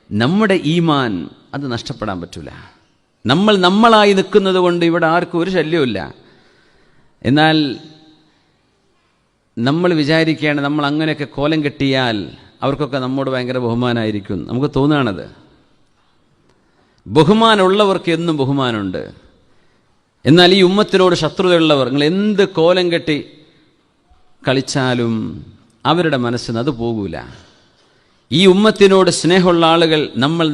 നമ്മുടെ ഈമാൻ അത് നഷ്ടപ്പെടാൻ പറ്റില്ല. നമ്മളായി നിൽക്കുന്നത് കൊണ്ട് ഇവിടെ ആർക്കും ഒരു ശല്യമില്ല. എന്നാൽ നമ്മൾ വിചാരിക്കുകയാണ് നമ്മൾ അങ്ങനെയൊക്കെ കോലം കെട്ടിയാൽ അവർക്കൊക്കെ നമ്മോട് ഭയങ്കര ബഹുമാനമായിരിക്കും. നമുക്ക് തോന്നുകയാണത്. ബഹുമാനമുള്ളവർക്ക് എന്നും ബഹുമാനമുണ്ട്. എന്നാൽ ഈ ഉമ്മത്തിനോട് ശത്രുതയുള്ളവർ നിങ്ങൾ എന്ത് കോലം കെട്ടി കളിച്ചാലും അവരുടെ മനസ്സിന് അത് പോകൂല. ഈ ഉമ്മത്തിനോട് സ്നേഹമുള്ള ആളുകൾ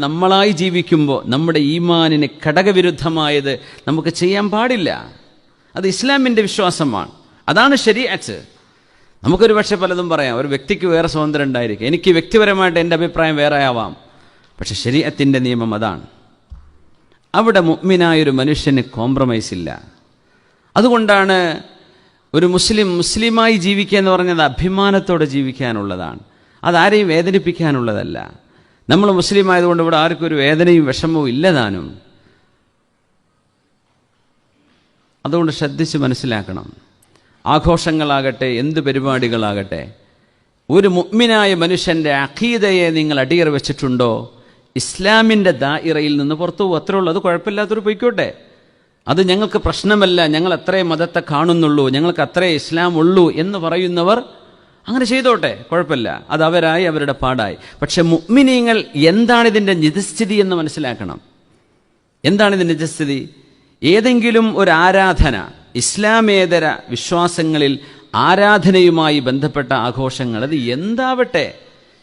നമ്മളായി ജീവിക്കുമ്പോൾ നമ്മുടെ ഈമാനിന് ഘടകവിരുദ്ധമായത് നമുക്ക് ചെയ്യാൻ പാടില്ല. അത് ഇസ്ലാമിൻ്റെ വിശ്വാസമാണ്. അതാണ് ശരീഅത്ത്. നമുക്കൊരു പക്ഷേ പലതും പറയാം. ഒരു വ്യക്തിക്ക് വേറെ സ്വാതന്ത്ര്യം ഉണ്ടായിരിക്കും. എനിക്ക് വ്യക്തിപരമായിട്ട് എൻ്റെ അഭിപ്രായം വേറെ ആവാം. പക്ഷെ ശരീഅത്തിൻ്റെ നിയമം അതാണ്. അവിടെ മുഅ്മിനായൊരു മനുഷ്യന് കോംപ്രമൈസ് ഇല്ല. അതുകൊണ്ടാണ് ഒരു മുസ്ലിമായി ജീവിക്കുക എന്ന് പറഞ്ഞത് അഭിമാനത്തോടെ ജീവിക്കാനുള്ളതാണ്. അതാരെയും വേദനിപ്പിക്കാനുള്ളതല്ല. നമ്മൾ മുസ്ലിം ആയതുകൊണ്ട് ഇവിടെ ആർക്കും ഒരു വേദനയും വിഷമവും ഇല്ലതാനും. അതുകൊണ്ട് ശ്രദ്ധിച്ച് മനസ്സിലാക്കണം. ആഘോഷങ്ങളാകട്ടെ എന്ത് പരിപാടികളാകട്ടെ, ഒരു മുഅ്മിനായ മനുഷ്യൻ്റെ അഖീദയെ നിങ്ങൾ അടിയറ വെച്ചിട്ടുണ്ടോ, ഇസ്ലാമിൻ്റെ ദായിറയിൽ നിന്ന് പുറത്തു പോകും. അത്രേ ഉള്ളൂ. അത് കുഴപ്പമില്ലാത്തൊരു പൊയ്ക്കോട്ടെ. അത് ഞങ്ങൾക്ക് പ്രശ്നമല്ല, ഞങ്ങൾ അത്രേ മതത്തെ കാണുന്നുള്ളൂ, ഞങ്ങൾക്ക് അത്രേ ഇസ്ലാം ഉള്ളൂ എന്ന് പറയുന്നവർ അങ്ങനെ ചെയ്തോട്ടെ, കുഴപ്പമില്ല. അത് അവരായി, അവരുടെ പാടായി. പക്ഷെ മുഅ്മിനീങ്ങൾ എന്താണിതിൻ്റെ നിജസ്ഥിതി എന്ന് മനസ്സിലാക്കണം. എന്താണിതിൻ്റെ നിജസ്ഥിതി? ഏതെങ്കിലും ഒരു ആരാധന, ഇസ്ലാമേതര വിശ്വാസങ്ങളിൽ ആരാധനയുമായി ബന്ധപ്പെട്ട ആഘോഷങ്ങൾ, അത് എന്താവട്ടെ,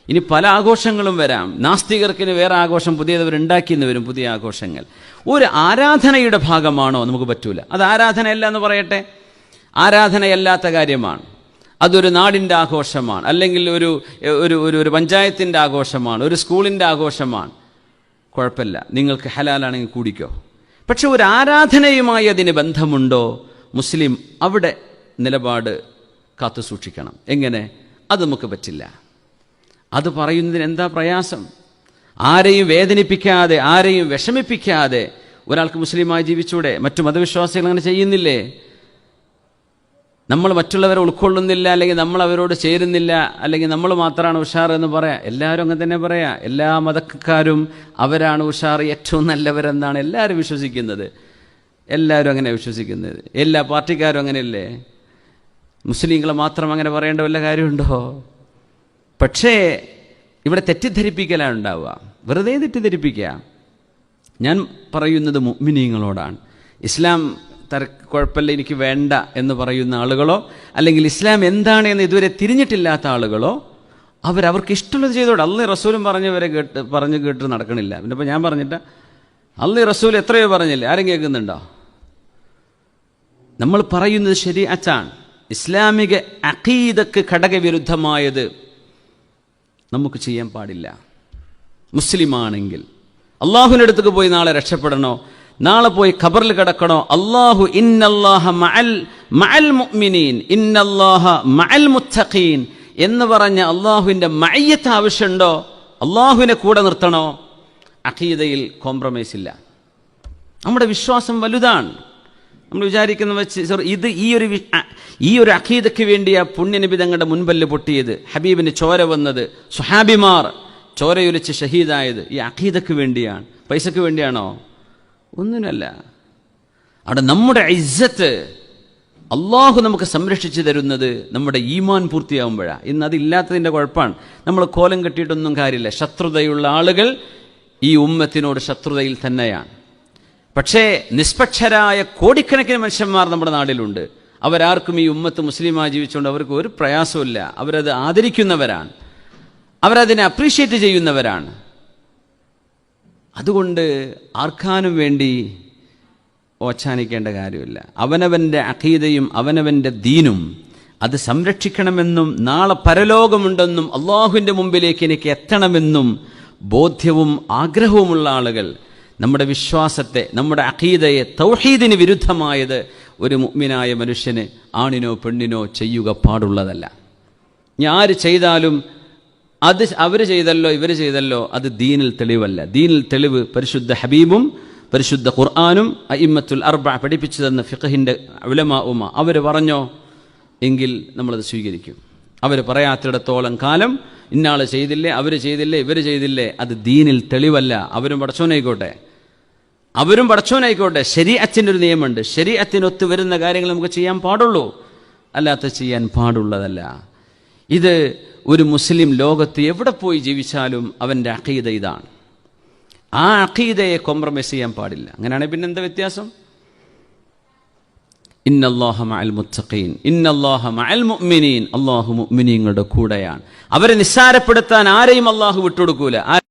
ഇനി പല ആഘോഷങ്ങളും വരാം. നാസ്തികർക്കിന് വേറെ ആഘോഷം പുതിയതവരുണ്ടാക്കിയെന്ന് വരും, പുതിയ ആഘോഷങ്ങൾ. ഒരു ആരാധനയുടെ ഭാഗമാണോ? നമുക്ക് പറ്റൂല. അത് ആരാധനയല്ല എന്ന് പറയട്ടെ. ആരാധനയല്ലാത്ത കാര്യമാണ്. അതൊരു നാടിൻ്റെ ആഘോഷമാണ്, അല്ലെങ്കിൽ ഒരു പഞ്ചായത്തിൻ്റെ ആഘോഷമാണ്, ഒരു സ്കൂളിൻ്റെ ആഘോഷമാണ്. കുഴപ്പമില്ല, നിങ്ങൾക്ക് ഹലാലാണെങ്കിൽ കൂടിക്കോ. പക്ഷെ ഒരു ആരാധനയുമായി അതിന് ബന്ധമുണ്ടോ? മുസ്ലിം അവിടെ നിലപാട് കാത്തു സൂക്ഷിക്കണം. എങ്ങനെ? അത് നമുക്ക് പറ്റില്ല. അത് പറയുന്നതിന് എന്താ പ്രയാസം? ആരെയും വേദനിപ്പിക്കാതെ, ആരെയും വിഷമിപ്പിക്കാതെ ഒരാൾക്ക് മുസ്ലിമായി ജീവിച്ചൂടെ? മറ്റു മതവിശ്വാസികൾ അങ്ങനെ ചെയ്യുന്നില്ലേ? നമ്മൾ മറ്റുള്ളവരെ ഉൾക്കൊള്ളുന്നില്ല, അല്ലെങ്കിൽ നമ്മൾ അവരോട് ചേരുന്നില്ല, അല്ലെങ്കിൽ നമ്മൾ മാത്രമാണ് ഉഷാർ എന്ന് പറയാം. എല്ലാവരും അങ്ങനെ തന്നെ പറയാം. എല്ലാ മതക്കാരും അവരാണ് ഉഷാർ, ഏറ്റവും നല്ലവരെന്നാണ് എല്ലാവരും വിശ്വസിക്കുന്നത്. എല്ലാവരും അങ്ങനെ വിശ്വസിക്കുന്നത്. എല്ലാ പാർട്ടിക്കാരും അങ്ങനെയല്ലേ? മുസ്ലിങ്ങളെ മാത്രം അങ്ങനെ പറയേണ്ട വല്ല കാര്യമുണ്ടോ? പക്ഷേ ഇവിടെ തെറ്റിദ്ധരിപ്പിക്കലാണ് ഉണ്ടാവുക. വെറുതെ തെറ്റിദ്ധരിപ്പിക്കുക. ഞാൻ പറയുന്നത് മുഅ്മിനീങ്ങളോടാണ്. ഇസ്ലാം കുഴപ്പമില്ല, എനിക്ക് വേണ്ട എന്ന് പറയുന്ന ആളുകളോ, അല്ലെങ്കിൽ ഇസ്ലാം എന്താണ് എന്ന് ഇതുവരെ തിരിഞ്ഞിട്ടില്ലാത്ത ആളുകളോ, അവർക്ക് ഇഷ്ടമുള്ളത് ചെയ്തോടെ. അള്ളാഹ് റസൂലും പറഞ്ഞു കേട്ട് നടക്കണില്ല. പിന്നെ ഇപ്പോൾ ഞാൻ പറഞ്ഞിട്ട് അള്ളാഹ് റസൂൽ എത്രയോ പറഞ്ഞില്ലേ? ആരും കേൾക്കുന്നുണ്ടോ? നമ്മൾ പറയുന്നത് ശരീഅത്താണ്. ഇസ്ലാമിക അഖീദക്ക് ഘടകവിരുദ്ധമായത് നമുക്ക് ചെയ്യാൻ പാടില്ല. മുസ്ലിമാണെങ്കിൽ അള്ളാഹുവിൻ്റെ അടുത്തേക്ക് പോയി നാളെ രക്ഷപ്പെടണോ, നാളെ പോയി ഖബറിൽ കിടക്കണോ? അല്ലാഹു ഇന്നല്ലാഹ മഅൽ മുഅ്മിനീൻ ഇന്നല്ലാഹ മഅൽ മുത്തഖീൻ എന്ന് പറഞ്ഞ അള്ളാഹുവിൻ്റെ മഅയ്യത്ത് ആവശ്യമുണ്ടോ? അള്ളാഹുവിനെ കൂടെ നിർത്തണോ? അഖീദയിൽ കോംപ്രമൈസ് ഇല്ല. നമ്മുടെ വിശ്വാസം വലുതാണ്. നമ്മൾ വിചാരിക്കുന്ന വെച്ച് ഇത് ഈ ഒരു അഖീദയ്ക്ക് വേണ്ടിയാ പുണ്യനബി തങ്ങളുടെ മുൻപല്ല് പൊട്ടിയത്, ഹബീബിന് ചോര വന്നത്, സുഹാബിമാർ ചോരയൊലിച്ച് ഷഹീദായത് ഈ അഖീദയ്ക്ക് വേണ്ടിയാണ്. പൈസക്ക് വേണ്ടിയാണോ? ഒന്നിനല്ല. അവിടെ നമ്മുടെ ഇസ്സത്ത് അള്ളാഹു നമുക്ക് സംരക്ഷിച്ചു തരുന്നത് നമ്മുടെ ഈമാൻ പൂർത്തിയാകുമ്പോഴാണ്. ഇന്ന് അതില്ലാത്തതിൻ്റെ കുഴപ്പമാണ്. നമ്മൾ കോലം കെട്ടിയിട്ടൊന്നും കാര്യമില്ല. ശത്രുതയുള്ള ആളുകൾ ഈ ഉമ്മത്തിനോട് ശത്രുതയിൽ തന്നെയാണ്. പക്ഷേ നിഷ്പക്ഷരായ കോടിക്കണക്കിന് മനുഷ്യന്മാർ നമ്മുടെ നാട്ടിലുണ്ട്. അവരാർക്കും ഈ ഉമ്മത്ത് മുസ്ലിമായി ജീവിച്ചുകൊണ്ട് അവർക്ക് ഒരു പ്രയാസമില്ല. അവരത് ആദരിക്കുന്നവരാണ്, അവരതിനെ അപ്രീഷിയേറ്റ് ചെയ്യുന്നവരാണ്. അതുകൊണ്ട് ആർക്കാനും വേണ്ടി ഓച്ചാനിക്കേണ്ട കാര്യമില്ല. അവനവൻ്റെ അഖീദയും അവനവൻ്റെ ദീനും അത് സംരക്ഷിക്കണമെന്നും നാളെ പരലോകമുണ്ടെന്നും അള്ളാഹുവിൻ്റെ മുമ്പിലേക്ക് എനിക്ക് എത്തണമെന്നും ബോധ്യവും ആഗ്രഹവുമുള്ള ആളുകൾ നമ്മുടെ വിശ്വാസത്തെ, നമ്മുടെ അഖീദയെ, തൗഹീദിന് വിരുദ്ധമായത് ഒരു മുഅ്മിനായ മനുഷ്യന് ആണിനോ പെണ്ണിനോ ചെയ്യുക പാടുള്ളതല്ല. ഇനി ആര് ചെയ്താലും അത് അവർ ചെയ്തല്ലോ ഇവർ ചെയ്തല്ലോ അത് ദീനിൽ തെളിവല്ല. ദീനിൽ തെളിവ് പരിശുദ്ധ ഹബീബും പരിശുദ്ധ ഖുർആനും അഇമ്മത്തുൽ അർബഅ പഠിപ്പിച്ചു തന്ന ഫിഖഹിൻ്റെ ഉലമാഉമ അവർ പറഞ്ഞോ എങ്കിൽ നമ്മളത് സ്വീകരിക്കും. അവർ പറയാത്തിടത്തോളം കാലം ഇന്നാൾ ചെയ്തില്ലേ, അവർ ചെയ്തില്ലേ, ഇവർ ചെയ്തില്ലേ, അത് ദീനിൽ തെളിവല്ല. അവരും പടച്ചോനായിക്കോട്ടെ. ശരീഅത്തിൻ്റെ ഒരു നിയമമുണ്ട്. ശരീഅത്തിനൊത്ത് വരുന്ന കാര്യങ്ങൾ നമുക്ക് ചെയ്യാൻ പാടുള്ളൂ, അല്ലാത്ത ചെയ്യാൻ പാടുള്ളതല്ല. ഇത് ഒരു മുസ്ലിം ലോകത്ത് എവിടെ പോയി ജീവിച്ചാലും അവൻ്റെ അഖീദ ഇതാണ്. ആ അഖീദയെ കോംപ്രമൈസ് ചെയ്യാൻ പാടില്ല. അങ്ങനെയാണെങ്കിൽ പിന്നെ എന്താ വ്യത്യാസം? ഇന്നല്ലാഹ മഅൽ മുത്തഖീൻ, ഇന്നല്ലാഹ മഅൽ മുഅ്മിനീൻ. അല്ലാഹു മുഅ്മിനീങ്ങളുടെ കൂടെയാണ്. അവരെ നിസ്സാരപ്പെടുത്താൻ ആരെയും അല്ലാഹു വിട്ടുകൊടുക്കൂല.